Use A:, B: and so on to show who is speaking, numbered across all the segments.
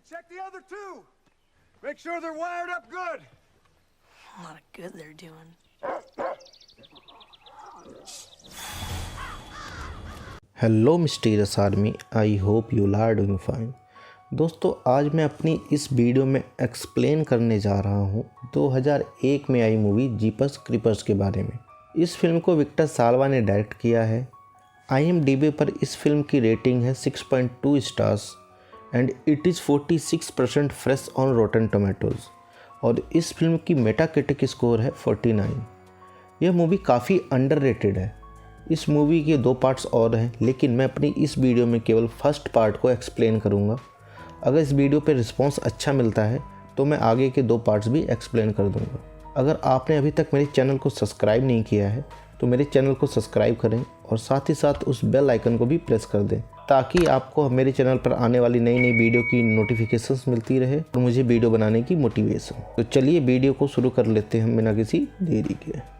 A: check the other two. Make sure they're wired up good.
B: A lot of good they're doing.
C: Hello mysterious army, I hope you are doing fine. दोस्तों, आज मैं अपनी इस video में explain करने जा रहा हूँ 2001 में आई मूवी जीपर्स क्रीपर्स के बारे में। इस फिल्म को विक्टर साल्वा ने डायरेक्ट किया है। IMDb पर इस फिल्म की रेटिंग है 6.2 stars and it is 46% fresh on rotten tomatoes और इस फिल्म की मेटाक्रिटिक स्कोर है 49। यह मूवी काफ़ी अंडररेटेड है। इस मूवी के 2 पार्ट्स और हैं, लेकिन मैं अपनी इस वीडियो में केवल फर्स्ट पार्ट को एक्सप्लेन करूँगा। अगर इस वीडियो पे रिस्पांस अच्छा मिलता है तो मैं आगे के 2 पार्ट्स भी एक्सप्लेन कर दूँगा। अगर आपने अभी तक मेरे चैनल को सब्सक्राइब नहीं किया है तो मेरे चैनल को सब्सक्राइब करें और साथ ही साथ उस बेल आइकन को भी प्रेस कर दें, ताकि आपको मेरे चैनल पर आने वाली नई नई वीडियो की नोटिफिकेशंस मिलती रहे और मुझे वीडियो बनाने की मोटिवेशन। तो चलिए वीडियो को शुरू कर लेते हैं बिना किसी देरी के।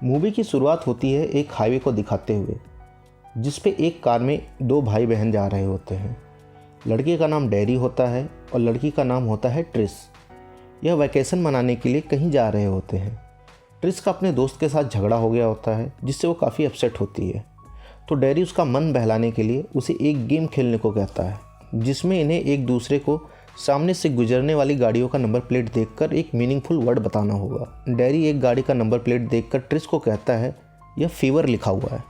C: मूवी की शुरुआत होती है एक हाईवे को दिखाते हुए, जिस पे एक कार में 2 भाई बहन जा रहे होते हैं। लड़के का नाम डैरी होता है और लड़की का नाम होता है ट्रिस। यह वैकेशन मनाने के लिए कहीं जा रहे होते हैं। ट्रिस का अपने दोस्त के साथ झगड़ा हो गया होता है, जिससे वो काफ़ी अपसेट होती है। तो डैरी उसका मन बहलाने के लिए उसे एक गेम खेलने को कहता है, जिसमें इन्हें एक दूसरे को सामने से गुजरने वाली गाड़ियों का नंबर प्लेट देखकर एक मीनिंगफुल वर्ड बताना होगा। डैरी एक गाड़ी का नंबर प्लेट देखकर ट्रिस को कहता है, यह फीवर लिखा हुआ है।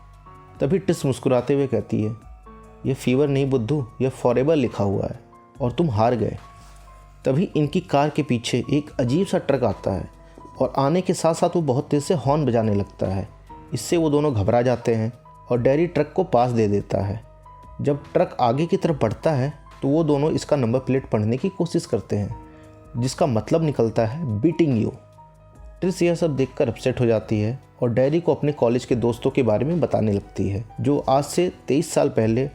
C: तभी ट्रिस मुस्कुराते हुए कहती है, यह फीवर नहीं बुद्धू, यह फॉरएवर लिखा हुआ है और तुम हार गए। तभी इनकी कार के पीछे एक अजीब सा ट्रक आता है और आने के साथ साथ वो बहुत तेज़ से हॉर्न बजाने लगता है। इससे वो दोनों घबरा जाते हैं और डैरी ट्रक को पास दे देता है। जब ट्रक आगे की तरफ बढ़ता है तो वो दोनों इसका नंबर प्लेट पढ़ने की कोशिश करते हैं, जिसका मतलब निकलता है बीटिंग यू। ट्रिस यह सब देखकर अपसेट हो जाती है और डैरी को अपने कॉलेज के दोस्तों के बारे में बताने लगती है, जो आज से 23 साल पहले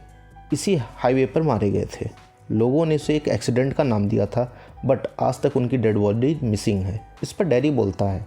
C: इसी हाईवे पर मारे गए थे। लोगों ने उसे एक एक्सीडेंट का नाम दिया था, बट आज तक उनकी डेड बॉडी मिसिंग है। इस पर डैरी बोलता है,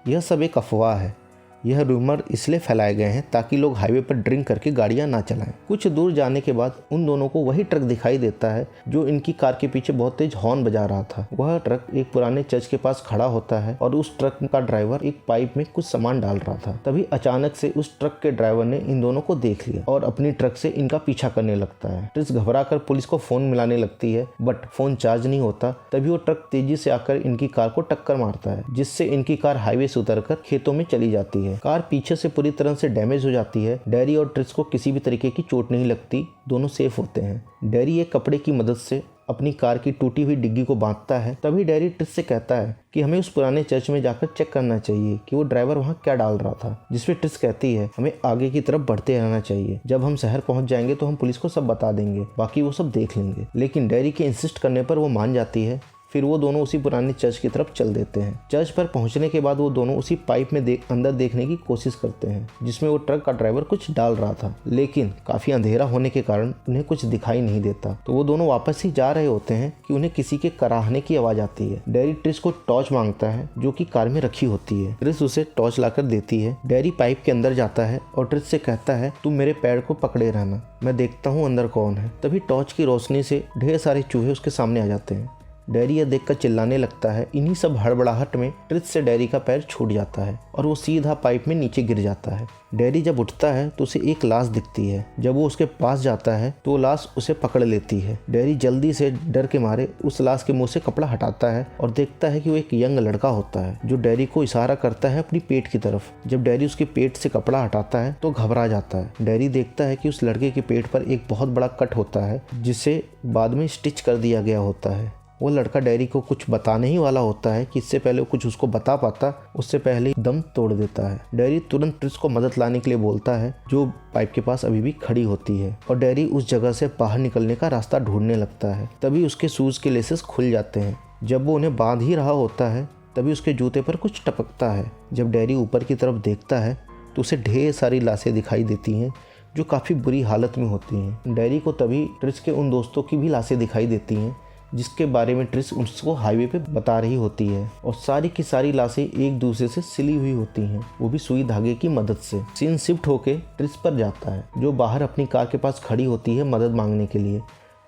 C: यह सब एक अफवाह है। यह रूमर इसलिए फैलाए गए हैं ताकि लोग हाईवे पर ड्रिंक करके गाड़ियां ना चलाएं। कुछ दूर जाने के बाद उन दोनों को वही ट्रक दिखाई देता है जो इनकी कार के पीछे बहुत तेज हॉर्न बजा रहा था। वह ट्रक एक पुराने चर्च के पास खड़ा होता है और उस ट्रक का ड्राइवर एक पाइप में कुछ सामान डाल रहा था। तभी अचानक से उस ट्रक के ड्राइवर ने इन दोनों को देख लिया और अपनी ट्रक से इनका पीछा करने लगता है। ट्रिस घबरा कर पुलिस को फोन मिलाने लगती है, बट फोन चार्ज नहीं होता। तभी वो ट्रक तेजी से आकर इनकी कार को टक्कर मारता है, जिससे इनकी कार हाईवे से उतरकर खेतों में चली जाती है। कार पीछे से पूरी तरह से डैमेज हो जाती है। डैरी और ट्रिस को किसी भी तरीके की चोट नहीं लगती, दोनों सेफ होते हैं। डैरी एक कपड़े की मदद से अपनी कार की टूटी हुई डिग्गी को बांधता है। तभी डैरी ट्रिस से कहता है कि हमें उस पुराने चर्च में जाकर चेक करना चाहिए कि वो ड्राइवर वहाँ क्या डाल रहा था, जिसपे ट्रिस कहती है हमें आगे की तरफ बढ़ते रहना चाहिए। जब हम शहर पहुँच जाएंगे तो हम पुलिस को सब बता देंगे, बाकी वो सब देख लेंगे। लेकिन डैरी के इंसिस्ट करने पर वो मान जाती है। फिर वो दोनों उसी पुराने चर्च की तरफ चल देते हैं। चर्च पर पहुंचने के बाद वो दोनों उसी पाइप में अंदर देखने की कोशिश करते हैं, जिसमें वो ट्रक का ड्राइवर कुछ डाल रहा था, लेकिन काफ़ी अंधेरा होने के कारण उन्हें कुछ दिखाई नहीं देता। तो वो दोनों वापस ही जा रहे होते हैं कि उन्हें किसी के कराहने की आवाज़ आती है। डैरी ट्रिस को टॉर्च मांगता है, जो कि कार में रखी होती है। ट्रिस उसे टॉर्च लाकर देती है। डैरी पाइप के अंदर जाता है और ट्रिस से कहता है, तुम मेरे पैर को पकड़े रहना, मैं देखता हूँ अंदर कौन है। तभी टॉर्च की रोशनी से ढेर सारे चूहे उसके सामने आ जाते हैं। डैरी यह देखकर चिल्लाने लगता है। इन्हीं सब हड़बड़ाहट में ट्रिस से डैरी का पैर छूट जाता है और वो सीधा पाइप में नीचे गिर जाता है। डैरी जब उठता है तो उसे एक लाश दिखती है। जब वो उसके पास जाता है तो वो लाश उसे पकड़ लेती है। डैरी जल्दी से डर के मारे उस लाश के मुंह से कपड़ा हटाता है और देखता है कि वो एक यंग लड़का होता है, जो डैरी को इशारा करता है अपनी पेट की तरफ। जब डैरी उसके पेट से कपड़ा हटाता है तो घबरा जाता है। डैरी देखता है कि उस लड़के के पेट पर एक बहुत बड़ा कट होता है, जिसे बाद में स्टिच कर दिया गया होता है। वो लड़का डैरी को कुछ बताने ही वाला होता है कि इससे पहले वो कुछ उसको बता पाता, उससे पहले ही दम तोड़ देता है। डैरी तुरंत ट्रिस को मदद लाने के लिए बोलता है, जो पाइप के पास अभी भी खड़ी होती है, और डैरी उस जगह से बाहर निकलने का रास्ता ढूंढने लगता है। तभी उसके शूज़ के लेसेस खुल जाते हैं। जब वो उन्हें बांध ही रहा होता है तभी उसके जूते पर कुछ टपकता है। जब डैरी ऊपर की तरफ देखता है तो उसे ढेर सारी लाशें दिखाई देती हैं, जो काफ़ी बुरी हालत में होती हैं। डैरी को तभी ट्रिस के उन दोस्तों की भी लाशें दिखाई देती हैं जिसके बारे में ट्रिस उसको हाईवे पे बता रही होती है। और सारी की सारी लाशें एक दूसरे से सिली हुई होती हैं, वो भी सुई धागे की मदद से। सीन शिफ्ट होके ट्रिस पर जाता है, जो बाहर अपनी कार के पास खड़ी होती है मदद मांगने के लिए।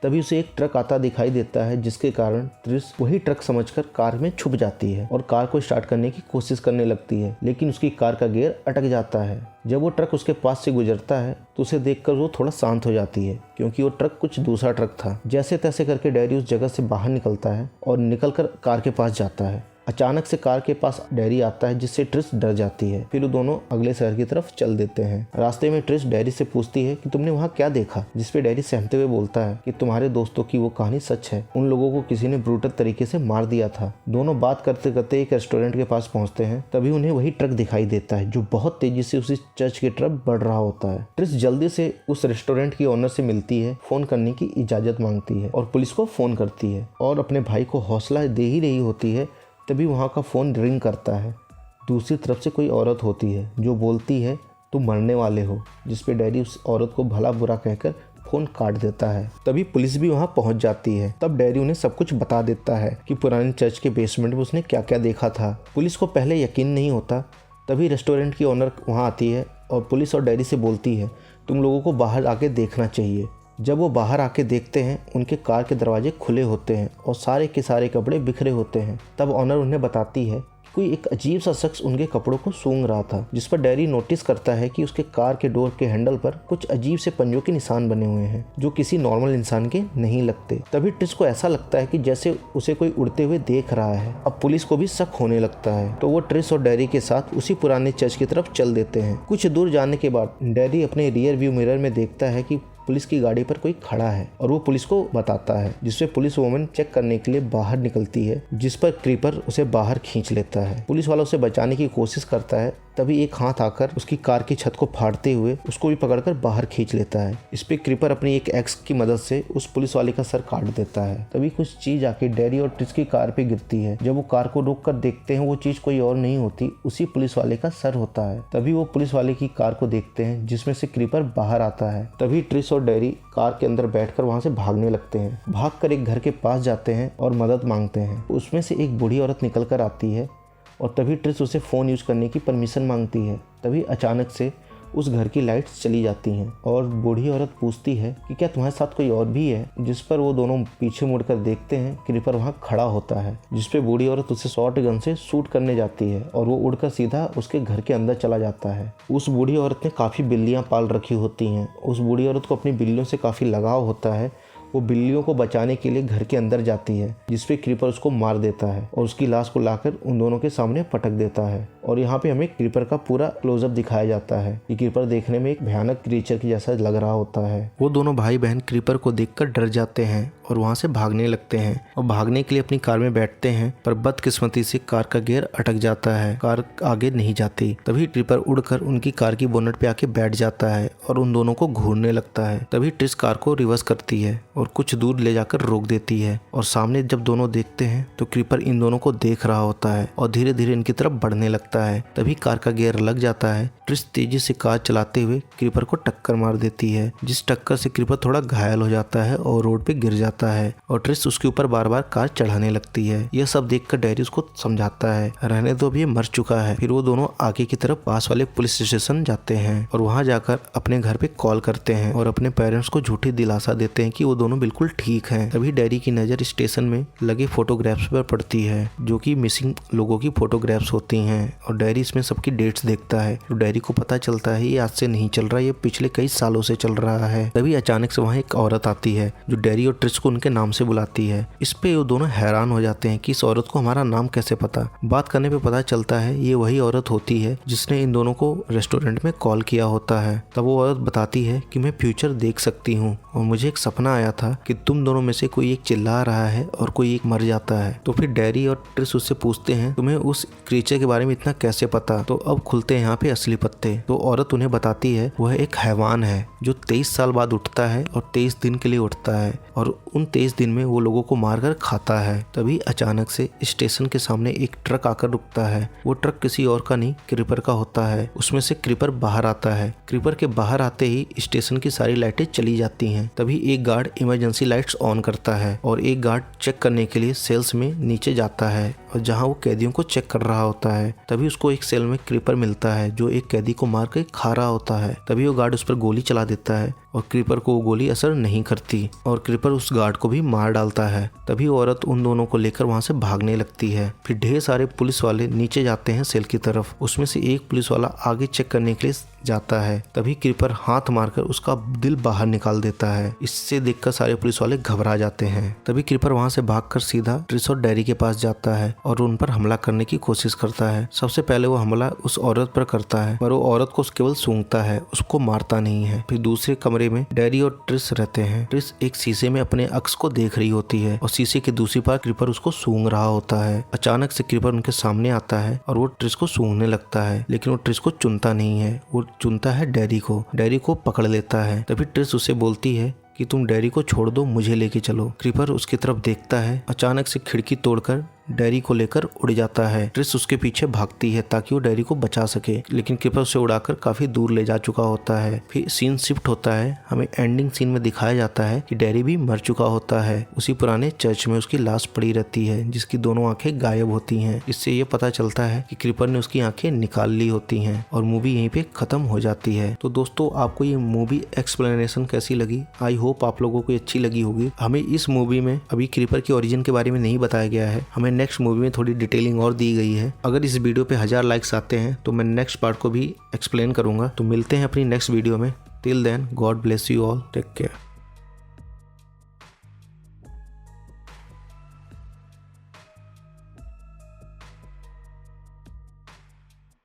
C: तभी उसे एक ट्रक आता दिखाई देता है, जिसके कारण ट्रिस वही ट्रक समझकर कार में छुप जाती है और कार को स्टार्ट करने की कोशिश करने लगती है, लेकिन उसकी कार का गियर अटक जाता है। जब वो ट्रक उसके पास से गुजरता है तो उसे देखकर वो थोड़ा शांत हो जाती है, क्योंकि वो ट्रक कुछ दूसरा ट्रक था। जैसे तैसे करके डैरी उस जगह से बाहर निकलता है और निकलकर कार के पास जाता है। अचानक से कार के पास डैरी आता है, जिससे ट्रिस डर जाती है। फिर वो दोनों अगले शहर की तरफ चल देते हैं। रास्ते में ट्रिस डैरी से पूछती है कि तुमने वहाँ क्या देखा, जिसपे डैरी सहमते हुए बोलता है कि तुम्हारे दोस्तों की वो कहानी सच है, उन लोगों को किसी ने ब्रूटल तरीके से मार दिया था। दोनों बात करते करते एक रेस्टोरेंट के पास पहुंचते हैं। तभी उन्हें वही ट्रक दिखाई देता है, जो बहुत तेजी से उसी चर्च की तरफ बढ़ रहा होता है। ट्रिस जल्दी से उस रेस्टोरेंट की ओनर से मिलती है, फोन करने की इजाजत मांगती है और पुलिस को फोन करती है और अपने भाई को हौसला दे ही रही होती है। तभी वहाँ का फ़ोन रिंग करता है। दूसरी तरफ से कोई औरत होती है जो बोलती है तुम मरने वाले हो, जिस पे डैडी उस औरत को भला बुरा कहकर फ़ोन काट देता है। तभी पुलिस भी वहाँ पहुँच जाती है। तब डैडी उन्हें सब कुछ बता देता है कि पुराने चर्च के बेसमेंट में उसने क्या क्या देखा था। पुलिस को पहले यकीन नहीं होता। तभी रेस्टोरेंट की ओनर वहाँ आती है और पुलिस और डैडी से बोलती है तुम लोगों को बाहर आके देखना चाहिए। जब वो बाहर आके देखते हैं, उनके कार के दरवाजे खुले होते हैं और सारे के सारे कपड़े बिखरे होते हैं। तब ऑनर उन्हें बताती है कि कोई एक अजीब सा शख्स उनके कपड़ों को सूंघ रहा था, जिस पर डैरी नोटिस करता है कि उसके कार के डोर के हैंडल पर कुछ अजीब से पंजों के निशान बने हुए हैं, जो किसी नॉर्मल इंसान के नहीं लगते। तभी ट्रिस को ऐसा लगता है कि जैसे उसे कोई उड़ते हुए देख रहा है। अब पुलिस को भी शक होने लगता है, तो वो ट्रिस और डैरी के साथ उसी पुराने चर्च की तरफ चल देते हैं। कुछ दूर जाने के बाद डैरी अपने रियर व्यू मिरर में देखता है कि पुलिस की गाड़ी पर कोई खड़ा है और वो पुलिस को बताता है, जिससे पुलिस वुमन चेक करने के लिए बाहर निकलती है, जिस पर क्रीपर उसे बाहर खींच लेता है। पुलिस वाला उसे बचाने की कोशिश करता है। तभी एक हाथ आकर उसकी कार की छत को फाड़ते हुए उसको भी पकड़कर बाहर खींच लेता है। इस पे क्रीपर अपनी एक एक्स की मदद से उस पुलिस वाले का सर काट देता है। तभी कुछ चीज आके डैडी और ट्रिस की कार पे गिरती है। जब वो कार को रोक कर देखते हैं, वो चीज कोई और नहीं होती, उसी पुलिस वाले का सर होता है। तभी वो पुलिस वाले की कार को देखते हैं, जिसमें से क्रीपर बाहर आता है। तभी ट्रिस और डैडी कार के अंदर बैठकर वहां से भागने लगते हैं। भागकर एक घर के पास जाते हैं और मदद मांगते हैं। उसमें से एक बूढ़ी औरत निकल कर आती है और तभी ट्रिस उसे फ़ोन यूज़ करने की परमिशन मांगती है। तभी अचानक से उस घर की लाइट्स चली जाती हैं और बूढ़ी औरत पूछती है कि क्या तुम्हारे साथ कोई और भी है, जिस पर वो दोनों पीछे मुड़कर देखते हैं। क्रीपर वहाँ खड़ा होता है, जिस पे बूढ़ी औरत उसे शॉर्ट गन से शूट करने जाती है और वो उड़कर सीधा उसके घर के अंदर चला जाता है। उस बूढ़ी औरत ने काफ़ी बिल्लियाँ पाल रखी होती हैं। उस बूढ़ी औरत को अपनी बिल्लियों से काफ़ी लगाव होता है। वो बिल्लियों को बचाने के लिए घर के अंदर जाती है, जिसपे क्रीपर उसको मार देता है और उसकी लाश को लाकर उन दोनों के सामने पटक देता है। और यहाँ पे हमें क्रीपर का पूरा क्लोजअप दिखाया जाता है कि क्रीपर देखने में एक भयानक क्रीचर की जैसा लग रहा होता है। वो दोनों भाई बहन क्रीपर को देखकर डर जाते हैं और वहाँ से भागने लगते हैं और भागने के लिए अपनी कार में बैठते हैं, पर बदकिस्मती से कार का गियर अटक जाता है, कार आगे नहीं जाती। तभी क्रीपर उड़कर उनकी कार की बोनट पे आके बैठ जाता है और उन दोनों को घूरने लगता है। तभी ट्रिस कार को रिवर्स करती है और कुछ दूर ले जाकर रोक देती है और सामने जब दोनों देखते हैं तो क्रीपर इन दोनों को देख रहा होता है और धीरे धीरे इनकी तरफ बढ़ने लगता है। तभी कार का गियर लग जाता है। ट्रिस तेजी से कार चलाते हुए क्रीपर को टक्कर मार देती है, जिस टक्कर से क्रीपर थोड़ा घायल हो जाता है और रोड पे गिर जाता है और ट्रिस उसके ऊपर बार बार कार चढ़ाने लगती है। यह सब देखकर डैडी उसको समझाता है रहने दो, अब ये मर चुका है। फिर वो दोनों आगे की तरफ पास वाले पुलिस स्टेशन जाते हैं और वहां जाकर अपने घर पे कॉल करते हैं और अपने पेरेंट्स को झूठी दिलासा देते हैं कि वो दोनों बिल्कुल ठीक हैं। तभी डैडी की नज़र स्टेशन में लगे फोटोग्राफ्स पर पड़ती है, जो कि मिसिंग लोगों की फोटोग्राफ्स होती हैं और डैडी इसमें सबकी डेट्स देखता है। तो डैडी को पता चलता है ये आज से नहीं चल रहा, ये पिछले कई सालों से चल रहा है। तभी अचानक से वहाँ एक औरत आती है जो डैडी और ट्रिस को उनके नाम से बुलाती है। इस पे वो दोनों हैरान हो जाते हैं कि इस औरत को हमारा नाम कैसे पता। बात करने पे पता चलता है ये वही औरत होती है जिसने इन दोनों को रेस्टोरेंट में कॉल किया होता है। तब वो औरत बताती है कि मैं फ्यूचर देख सकती हूँ और मुझे एक सपना आया था कि तुम दोनों में से कोई एक चिल्ला रहा है और कोई एक मर जाता है। तो फिर डैडी और ट्रिस उससे पूछते हैं तुम्हें उस क्रीचर के बारे में इतना कैसे पता। तो अब खुलते हैं यहाँ पे असली पत्ते। तो औरत उन्हें बताती है वह एक हैवान है जो 23 साल बाद उठता है और 23 दिन के लिए उठता है और उन 23 दिन में वो लोगों को मारकर खाता है। तभी अचानक से स्टेशन के सामने एक ट्रक आकर रुकता है। वो ट्रक किसी और का नहीं क्रीपर का होता है। उसमें से क्रीपर बाहर आता है। क्रीपर के बाहर आते ही स्टेशन की सारी लाइटें चली जाती हैं। तभी एक गार्ड इमरजेंसी लाइट्स ऑन करता है और एक गार्ड चेक करने के लिए सेल्स में नीचे जाता है और जहां वो कैदियों को चेक कर रहा होता है। तभी उसको एक सेल में क्रीपर मिलता है जो एक कैदी को मार के खा रहा होता है। तभी वो गार्ड उस पर गोली चला देता है और क्रीपर को वो गोली असर नहीं करती और क्रीपर उस गार्ड को भी मार डालता है। तभी औरत उन दोनों को लेकर वहां से भागने लगती है। फिर ढेर सारे पुलिस वाले नीचे जाते हैं सेल की तरफ। उसमें से एक पुलिस वाला आगे चेक करने के लिए जाता है। तभी क्रीपर हाथ मारकर उसका दिल बाहर निकाल देता है। इससे देखकर सारे पुलिस वाले घबरा जाते हैं। तभी क्रीपर वहां से भागकर सीधा ट्रिस और डैरी के पास जाता है और उन पर हमला करने की कोशिश करता है। सबसे पहले वो हमला उस औरत पर करता है पर वो औरत को केवल सूंघता है, उसको मारता नहीं है। फिर दूसरे कमरे में डैरी और ट्रिस रहते हैं। ट्रिस एक शीशे में अपने अक्स को देख रही होती है और शीशे की दूसरी पार क्रीपर उसको सूंघ रहा होता है। अचानक से क्रीपर उनके सामने आता है और वो ट्रिस को सूंघने लगता है, लेकिन वो ट्रिस को चुनता नहीं है। वो चुनता है डैरी को। डैरी को पकड़ लेता है। तभी ट्रिस उसे बोलती है कि तुम डैरी को छोड़ दो, मुझे लेके चलो। क्रीपर उसकी तरफ देखता है। अचानक से खिड़की तोड़कर डैरी को लेकर उड़ जाता है। ट्रिस उसके पीछे भागती है ताकि वो डैरी को बचा सके, लेकिन क्रीपर उसे उड़ाकर काफी दूर ले जा चुका होता है। फिर सीन शिफ्ट होता है। हमें एंडिंग सीन में दिखाया जाता है कि डैरी भी मर चुका होता है। उसी पुराने चर्च में उसकी लाश पड़ी रहती है जिसकी दोनों आंखें गायब होती हैं। इससे ये पता चलता है कि क्रीपर ने उसकी आंखें निकाल ली होती हैं और मूवी यहीं पे खत्म हो जाती है। तो दोस्तों, आपको ये मूवी एक्सप्लेनेशन कैसी लगी? आई होप आप लोगों को अच्छी लगी होगी। हमें इस मूवी में अभी क्रीपर के ओरिजिन के बारे में नहीं बताया गया है। हमें नेक्स्ट मूवी में थोड़ी डिटेलिंग और दी गई है। अगर इस वीडियो पे 1000 लाइक्स आते हैं तो मैं नेक्स्ट पार्ट को भी एक्सप्लेन करूंगा। तो मिलते हैं अपनी नेक्स्ट वीडियो में। Till then, God bless you all, take care.